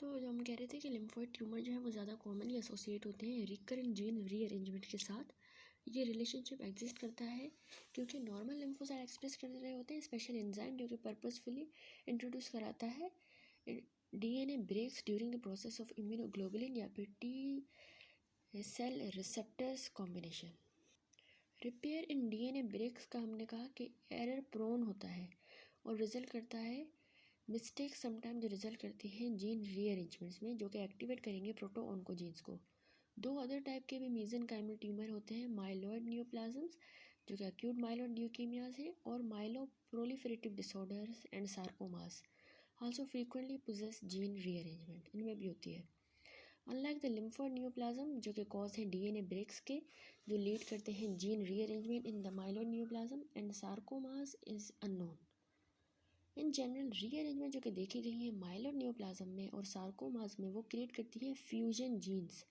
तो जो हम कह रहे थे कि लिम्फोइड ट्यूमर जो है वो ज़्यादा कॉमनली एसोसिएट होते हैं रिकरेंट जीन रीअरेंजमेंट के साथ। ये रिलेशनशिप एग्जिस्ट करता है क्योंकि नॉर्मल लिम्फोसाइट एक्सप्रेस कर रहे होते हैं स्पेशल एंजाइम जो कि पर्पसफुली इंट्रोड्यूस कराता है DNA breaks during the process of immunoglobulin या फिर T cell receptors combination. Repair in DNA breaks का हमने कहा कि एरर प्रोन होता है और रिजल्ट करता है मिस्टेक समटाइम जो रिजल्ट करती हैं जीन रीअरेंजमेंट्स में जो कि एक्टिवेट करेंगे प्रोटो ऑन्कोजीन्स को। दो अदर टाइप के भी मीजेनकाइमल ट्यूमर होते हैं, माइलॉइड न्यूप्लाज्म्स जो कि एक्यूट माइलॉइड ल्यूकेमियाज है और myelo proliferative disorders and sarcomas also frequently poses gene rearrangement, इनमें भी होती है। अनलाइक द लिम्फोइड न्यूप्लाज्म जो कि कॉज हैं डीएनए ब्रेक्स के जो लीड करते हैं gene rearrangement in the myeloid neoplasm and sarcomas is unknown. In general rearrangement जो कि देखी गई है माइलॉइड न्यूप्लाज्म में और सार्कोमास में वो क्रिएट करती है फ्यूजन जीन्स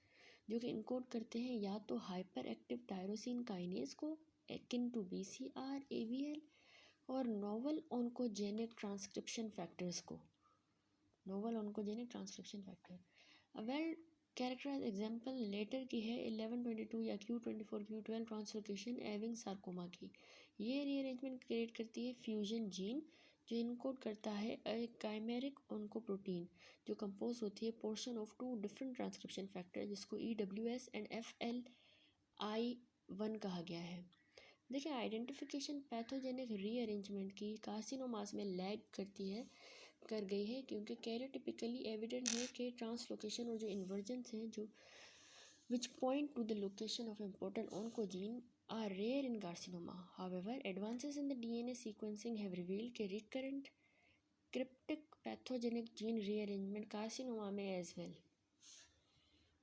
जो कि इनकोड करते हैं या तो हाइपर एक्टिव टायरोसिन काइनेज को एकिन टू बीसीआर एवीएल और नोवल ऑन्कोजेनिक ट्रांसक्रिप्शन फैक्टर्स को। Novel oncogenic transcription factor well characterize example later की है 1122 या Q24 Q12 ट्रांसलोकेशन एविंग सार्कोमा की। ये रीअरेंजमेंट क्रिएट करती है फ्यूजन जीन जो इनकोड करता है काइमेरिक ऑन्कोप्रोटीन जो कंपोज होती है portion of two different transcription factor जिसको EWS एंड FLI1 कहा गया है। देखिए आइडेंटिफिकेशन पैथोजेनिक रीअरेंजमेंट की कार्सिनोमास में लैग कर गई है क्योंकि कैरियोटिपिकली एविडेंट है कि ट्रांसलोकेशन और जो इन्वर्जेंस हैं जो which point two the location of important oncogene are rare in carcinoma. However, advances in the DNA sequencing have revealed कि recurrent cryptic pathogenic gene rearrangement carcinoma में as well,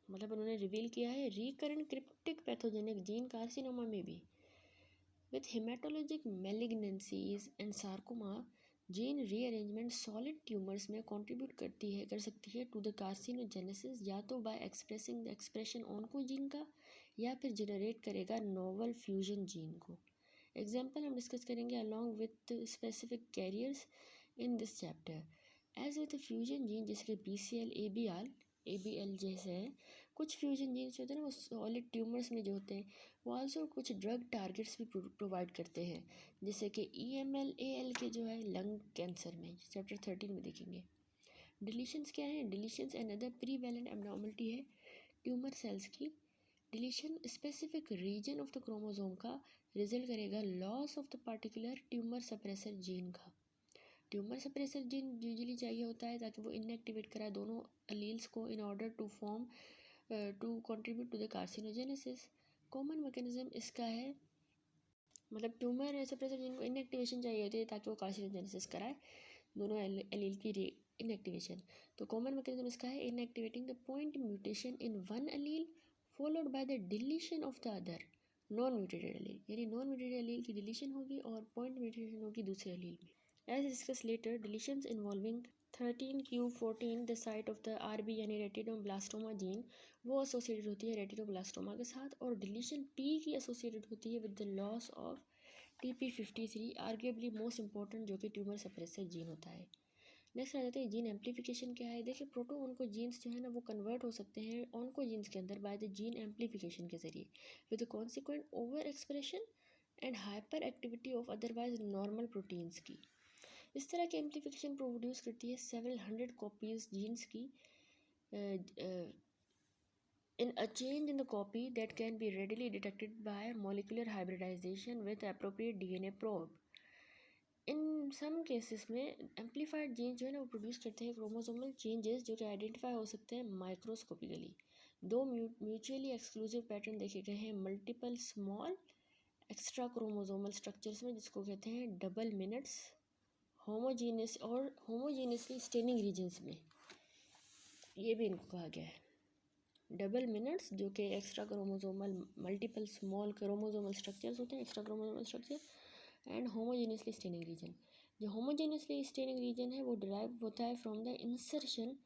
मतलब उन्होंने रिवील किया है recurrent cryptic pathogenic gene carcinoma में भी। With hematologic malignancies and sarcoma, gene rearrangement solid tumours में contribute कर सकती है टू द कार्सिनोजेनेसिस या तो by expressing the expression oncogene का या फिर जनरेट करेगा नोवल फ्यूजन जीन को। एग्जाम्पल हम डिस्कस करेंगे along with specific carriers in this chapter. As with fusion gene जैसे कि BCL ABL जैसे हैं, कुछ फ्यूजन जीन्स होते हैं ना वो सॉलिड ट्यूमर्स में जो होते हैं वो आल्सो कुछ ड्रग टारगेट्स भी प्रोवाइड करते हैं जैसे कि EML-AL के जो है लंग कैंसर में चैप्टर 13 में देखेंगे। डिलीशंस क्या है? डिलीशंस अनदर प्रीवेलेंट एब्नॉर्मलिटी है ट्यूमर सेल्स की। Deletion specific region of the chromosome का रिजल्ट करेगा loss of the particular tumour suppressor gene का। ट्यूमर सप्रेसर जीन यूजुअली चाहिए होता है ताकि वो इनएक्टिवेट कराए दोनों अलील्स को in order to form to contribute to the carcinogenesis. Common mechanism इसका है, मतलब ट्यूमर सप्रेसर जीन को इनएक्टिवेशन चाहिए होती है ताकि वो कार्सिनोजेनेसिस कराए दोनों एलील की इनएक्टिवेशन। तो कॉमन मैकेनिज्म इसका है inactivating the point mutation in one allele followed by the deletion of the other non mutated allele, यानी नॉन म्यूटेटेड एलील की डिलीशन होगी और पॉइंट म्यूटेशन होगी दूसरे एलील में। As discussed later, deletions involving 13q14 the site of the RB यानी retinoblastoma gene वो associated होती है रेटिनोब्लास्टोमा के साथ और डिलीशन T की एसोसिएटेड होती है with the loss of TP53 arguably most important जो कि ट्यूमर सप्रेसर जीन होता है। नेक्स्ट आ जाते हैं जीन एम्पलीफिकेशन क्या है। देखिए प्रोटो ऑन्कोजीन्स जो है ना वो कन्वर्ट हो सकते हैं ऑन्कोजीन्स के अंदर बाय द जीन एम्पलीफिकेशन के जरिए with the consequent over expression and hyper activity of otherwise normal proteins की। इस तरह की एम्पलीफिकेशन प्रोड्यूस करती है सेवरल हंड्रेड कॉपीज जीन्स की in a change in the copy that can be readily detected by molecular hybridization with appropriate DNA probe. In some cases में amplified gene जो है ना वो प्रोड्यूस करते हैं क्रोमोसोमल चेंजेस जो कि आइडेंटिफाई हो सकते हैं माइक्रोस्कोपिकली। दो म्यूचुअली एक्सक्लूसिव पैटर्न देखे गए हैं multiple small extra chromosomal structures में जिसको कहते हैं डबल मिनट्स होमोजीनियस और होमोजीनियसली स्टेनिंग रीजन्स में, ये भी इनको कहा गया है। डबल मिनट्स जो कि extra chromosomal multiple small chromosomal structures होते हैं extra chromosomal structure and homogeneously staining region. जो होमोजीनियसली स्टेनिंग रीजन है वो डिराइव होता है from the insertion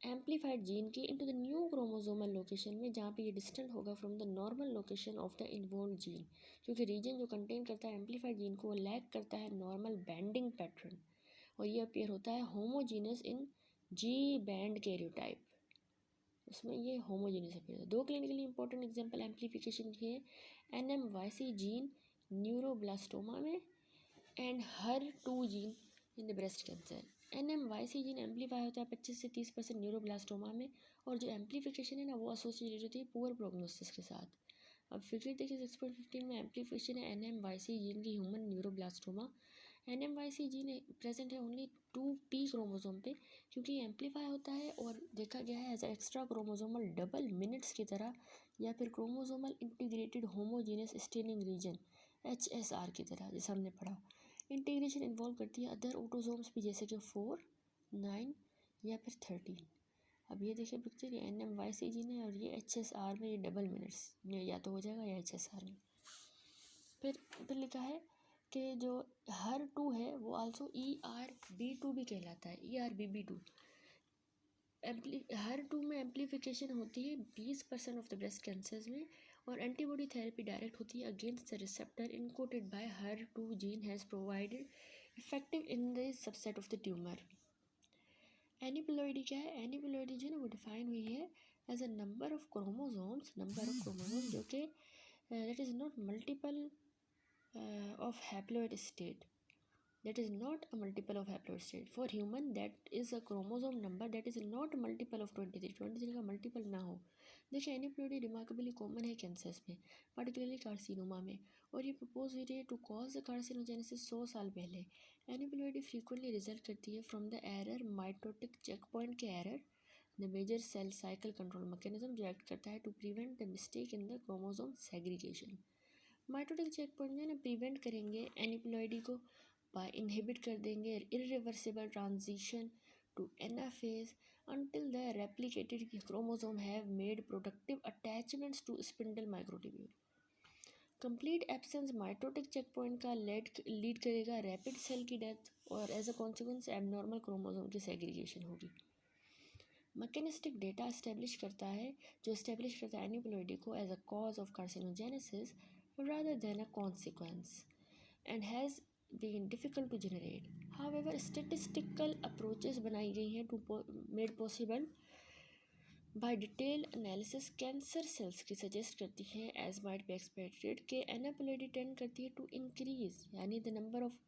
amplified gene की into the new chromosomal location में जहाँ पे ये डिस्टेंट होगा from the normal location of the involved gene, क्योंकि रीजन जो कंटेन करता है एम्पलीफाइड जीन को वो लैक करता है नॉर्मल बैंडिंग पैटर्न और ये अपीयर होता है होमोजीनियस इन जी बैंड कैरियोटाइप, उसमें ये होमोजेनियस अपीयर। दो क्लिनिकली इंपॉर्टेंट एग्जांपल एम्प्लीफिकेशन के हैं NMYC जीन न्यूरोब्लास्टोमा में and HER2 gene in the breast cancer. NMYC gene amplify होता है 25 से 30% न्यूरोब्लास्टोमा में, और जो एम्प्लीफिकेशन है ना वो एसोसिएटेड होती है पुअर प्रोग्नोसिस के साथ। अब फिगर देखिए 6.15 में एम्प्लीफिकेशन है NMYC जीन की ह्यूमन न्यूरोब्लास्टोमा। NMYC जीन प्रेजेंट है ओनली 2p क्रोमोसोम पे, क्योंकि एम्पलीफाई होता है और देखा गया है as extra chromosomal double minutes की तरह, या फिर chromosomal integrated homogeneous staining region HSR की तरह, जैसे हमने पढ़ा। इंटीग्रेशन इन्वॉल्व करती है अदर ऑटोसोम्स भी, जैसे कि 4, 9 या फिर 13। अब ये देखिए पिक्चर, ये NMYC जीन है और ये HSR में ये डबल मिनट्स में या तो हो जाएगा या HSR में। फिर लिखा है कि जो HER2 है वो आल्सो ERB2 भी कहलाता है, ERBB2। HER2 में एम्प्लीफिकेशन होती है 20% ऑफ द ब्रेस्ट कैंसर्स में, और एंटीबॉडी थेरेपी डायरेक्ट होती है against the receptor encoded by HER2 gene has provided effective in the subset of the tumour. Aneuploidy क्या है? एनिप्लॉइडी जो है ना वो डिफाइन हुई है as a number of chromosomes जो कि that is not multiple of haploid state, that is not a multiple of haploid state. For human that is a chromosome number that is not multiple of 23 का multiple ना हो। देखिए एनिप्लोइडी remarkably common है cancers में, particularly carcinoma में, और ये propose हुई है टू कॉज द कार्सिनोजेनेसिस 100 साल पहले। एनिप्लोइडी फ्रीक्वेंटली रिजल्ट करती है from the error mitotic checkpoint के error, the major cell cycle control mechanism जो एक्ट करता है to prevent the mistake in the chromosome segregation. Mitotic checkpoint जो है ना प्रिवेंट करेंगे एनिप्लॉइडी को, बाय इनहिबिट कर देंगे irreversible transition to anaphase until the replicated chromosome have made productive attachments to spindle microtubule. Complete absence mitotic checkpoint का lead करेगा rapid cell की डेथ, और as a consequence abnormal chromosome की segregation होगी। Mechanistic data establish करता है aneuploidy को as a cause of carcinogenesis rather than a consequence, and has been difficult to generate. However, statistical approaches बनाई गई हैं to made possible by detailed analysis cancer cells की suggest करती हैं as might be expected कि aneuploidy tend करती है to increase यानी the number of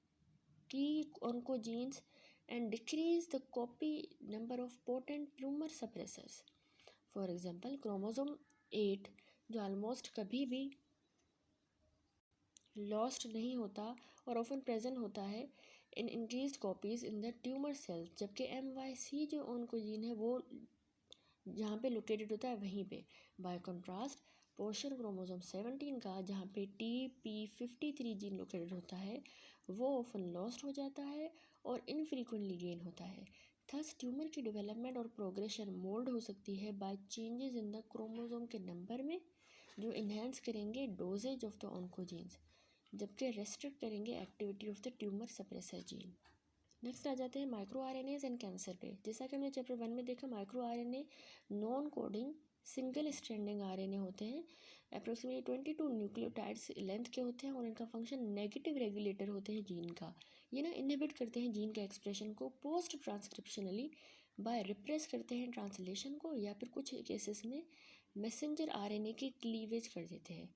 key oncogenes and decrease the copy number of potent tumor suppressors. For example, chromosome 8 जो almost कभी भी लॉस्ट नहीं होता और ऑफन प्रेजेंट होता है in increased copies in the tumour cells, जबकि MYC जो ऑन्कोजीन है वो जहाँ पे लोकेटेड होता है वहीं पे। बाय कंट्रास्ट पोर्शन क्रोमोसोम 17 का जहाँ पे TP53 जीन लोकेटेड होता है वो ऑफन लॉस्ट हो जाता है और इनफ्रीक्वेंटली गेन होता है। थस ट्यूमर की डेवलपमेंट और प्रोग्रेशन मोल्ड हो सकती है by changes in the chromosome के नंबर में, जो इन्हेंस करेंगे डोजेज ऑफ द ऑन्कोजीन्स, जबकि रेस्ट्रिक्ट करेंगे activity of the tumour suppressor gene. Next आ जाते हैं माइक्रो RNAs एंड कैंसर पे। जैसा कि हमने चैप्टर 1 में देखा, micro RNA non coding single stranding RNA होते हैं, अप्रोक्सीमेटली 22 न्यूक्लियोटाइड्स लेंथ के होते हैं, और इनका फंक्शन नेगेटिव रेगुलेटर होते हैं जीन का। ये ना इनहिबिट करते हैं जीन के एक्सप्रेशन को पोस्ट ट्रांसक्रिप्शनली बाय रिप्रेस करते हैं ट्रांसलेशन को, या फिर कुछ केसेस में मैसेंजर RNA की क्लीवेज कर देते हैं।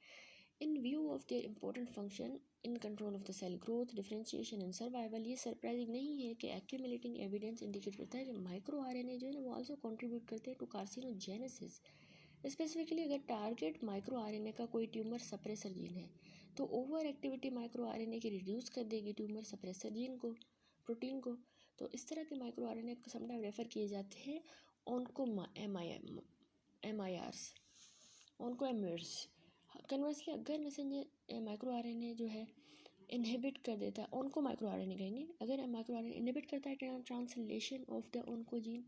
In view of their important function in control of the cell growth, differentiation and survival, ये सरप्राइजिंग नहीं है कि एक्यूमुलेटिंग एविडेंस इंडिकेट करता है कि माइक्रो RNA जो है ना वो आल्सो कंट्रीब्यूट करते हैं टू कार्सिनोजेनेसिस। स्पेसिफिकली अगर टारगेट माइक्रो RNA का कोई ट्यूमर सप्रेसर जीन है तो ओवर एक्टिविटी माइक्रो RNA की रिड्यूस कर देगी ट्यूमर सप्रेसर जीन को, प्रोटीन को। तो इस तरह के माइक्रो RNA को समटाइम रेफर किए जाते हैं ऑनको MIRs, ऑनको एमर्स। कन्वर्सली अगर मैसेंजर माइक्रो RNA जो है इनहिबिट कर देता है, ऑनको माइक्रो RNA कहेंगे, अगर माइक्रो RNA इनहिबिट करता है ट्रांसलेशन ऑफ द ऑन्कोजीन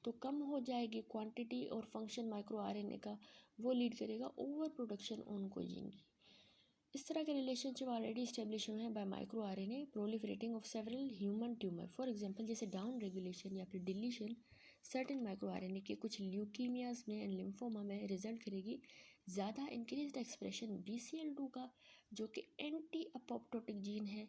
तो कम हो जाएगी क्वांटिटी और फंक्शन माइक्रो RNA का, वो लीड करेगा ओवर प्रोडक्शन ऑन्कोजीन की। इस तरह के रिलेशनशिप ऑलरेडी इस्टेब्लिश हुए हैं bye micro RNA proliferating of several human tumour. For example जैसे डाउन रेगुलेशन या फिर डिलीशन सर्टेन माइक्रो RNA के कुछ ल्यूकीमियाज में एंड लिम्फोमा में रिजल्ट करेगी ज़्यादा इंक्रीज्ड एक्सप्रेशन BCL2 का, जो कि एंटी अपोप्टोटिक जीन है,